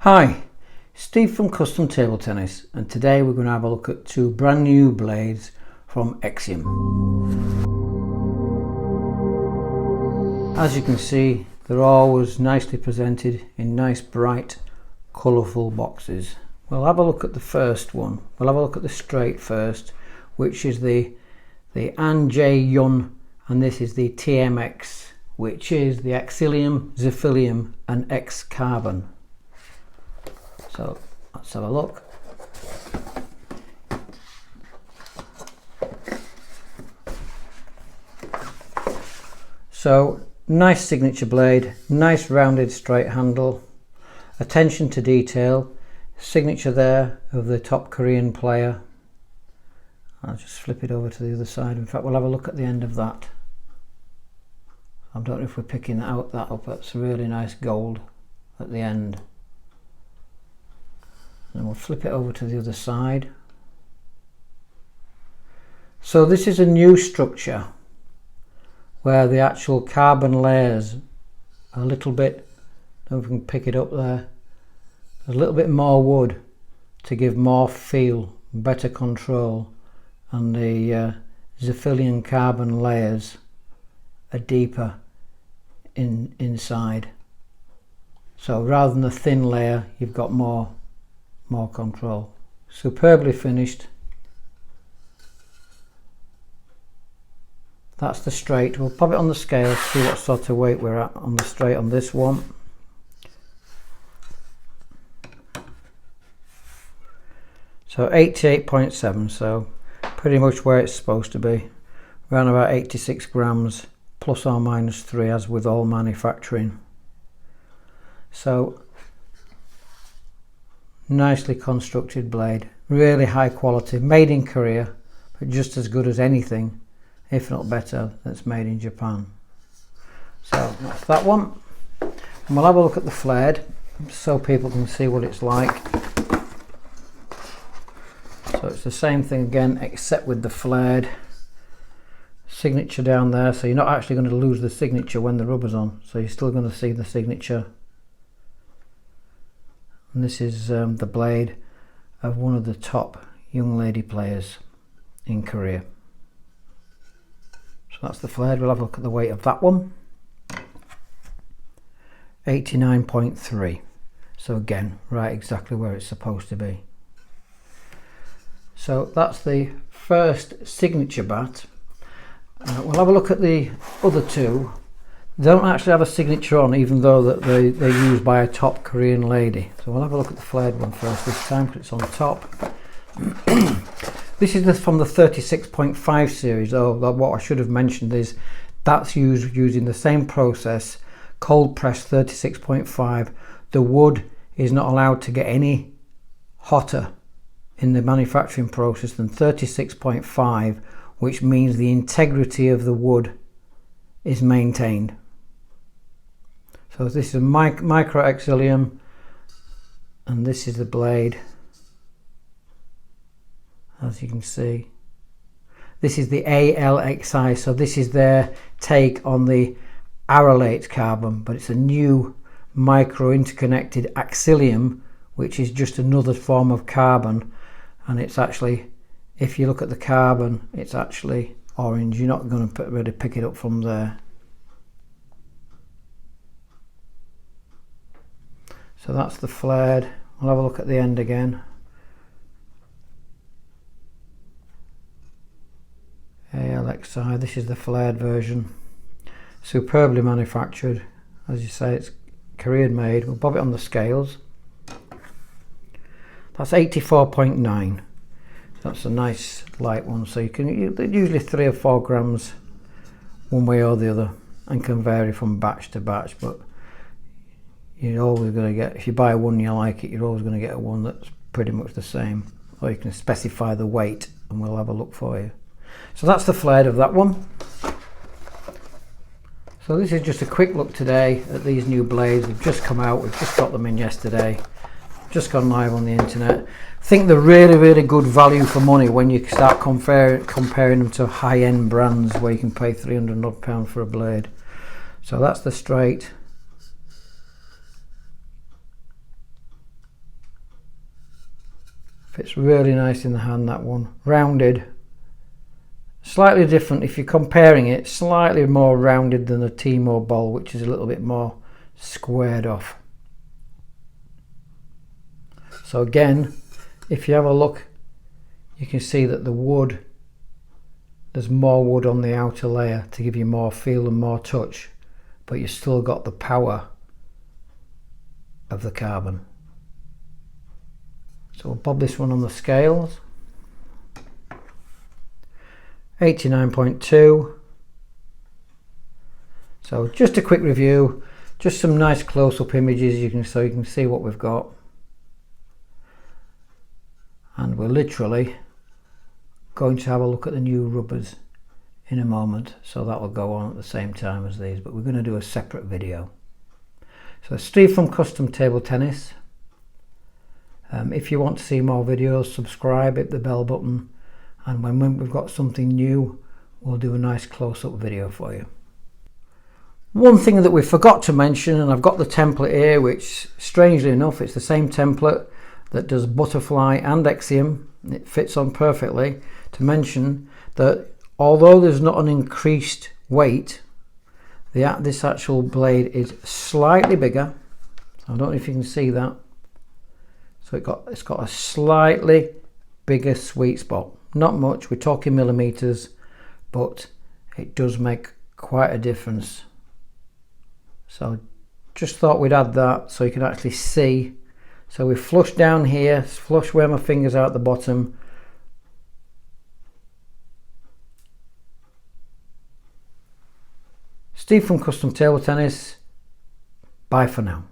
Hi, Steve from Custom Table Tennis, and today we're going to have a look at two brand new blades from Xiom. As you can see, they're always nicely presented in nice bright colourful boxes. We'll have a look at the first one. We'll have a look at the straight first, which is the Xiom, and this is the TMX, which is the Axilium, Zirconium and X Carbon. So let's have a look. So nice signature blade, nice rounded straight handle, attention to detail, signature there of the top Korean player. I'll just flip it over to the other side. In fact, we'll have a look at the end of that. I don't know if we're picking that up. That's really nice gold at the end. And we'll flip it over to the other side. So this is a new structure where the actual carbon layers are a little bit, I don't know if we can pick it up there, there's a little bit more wood to give more feel, better control, and the zirconium carbon layers are deeper inside. So rather than the thin layer, you've got more control. Superbly finished. That's the straight. We'll pop it on the scale, see what sort of weight we're at on the straight on this one. So 88.7, so pretty much where it's supposed to be. Around about 86 grams, plus or minus 3, as with all manufacturing. So nicely constructed blade, really high quality, made in Korea, but just as good as anything, if not better, that's made in Japan. So that's that one, and we'll have a look at the flared so people can see what it's like. So it's the same thing again, except with the flared signature down there, so you're not actually going to lose the signature when the rubber's on, so you're still going to see the signature. And this is the blade of one of the top young lady players in Korea. So that's the flared. We'll have a look at the weight of that one. 89.3. So again, right exactly where it's supposed to be. So that's the first signature bat. We'll have a look at the other two. They don't actually have a signature on, even though that they're used by a top Korean lady. So we'll have a look at the flared one first this time, because it's on top. This is from the 36.5 series. Oh, what I should have mentioned is that's using the same process, cold press 36.5. The wood is not allowed to get any hotter in the manufacturing process than 36.5, which means the integrity of the wood is maintained. So this is a micro Axilium, and this is the blade, as you can see. This is the ALXi, so this is their take on the arylate carbon, but it's a new micro interconnected Axilium, which is just another form of carbon, and it's actually, if you look at the carbon, it's actually orange. You're not going to really pick it up from there. So that's the flared. We'll have a look at the end again. ALXi, this is the flared version. Superbly manufactured. As you say, it's Korean made. We'll pop it on the scales. That's 84.9. That's a nice light one. So you can usually 3 or 4 grams one way or the other, and can vary from batch to batch, but you're always going to get, if you buy one you like it, you're always going to get one that's pretty much the same, or you can specify the weight and we'll have a look for you. So that's the flared of that one. So this is just a quick look today at these new blades. They've just come out, we've just got them in yesterday, just gone live on the internet. I think they're really good value for money when you start comparing them to high-end brands where you can pay £300 odd for a blade. So that's the straight. Fits really nice in the hand, that one. Rounded. Slightly different if you're comparing it, slightly more rounded than the Timo bowl, which is a little bit more squared off. So again, if you have a look, you can see that the wood, there's more wood on the outer layer to give you more feel and more touch, but you've still got the power of the carbon. So we'll bob this one on the scales. 89.2. So just a quick review, just some nice close-up images so you can see what we've got. And we're literally going to have a look at the new rubbers in a moment, so that will go on at the same time as these, but we're going to do a separate video. So Steve from Custom Table Tennis. If you want to see more videos, subscribe, hit the bell button, and when we've got something new, we'll do a nice close-up video for you. One thing that we forgot to mention, and I've got the template here, which strangely enough it's the same template that does butterfly and Xiom. It fits on perfectly. To mention that although there's not an increased weight, this actual blade is slightly bigger. I don't know if you can see that. So it's got a slightly bigger sweet spot. Not much, we're talking millimeters, but it does make quite a difference. So just thought we'd add that so you can actually see. So we flush down here, flush where my fingers are at the bottom. Steve from Custom Table Tennis. Bye for now.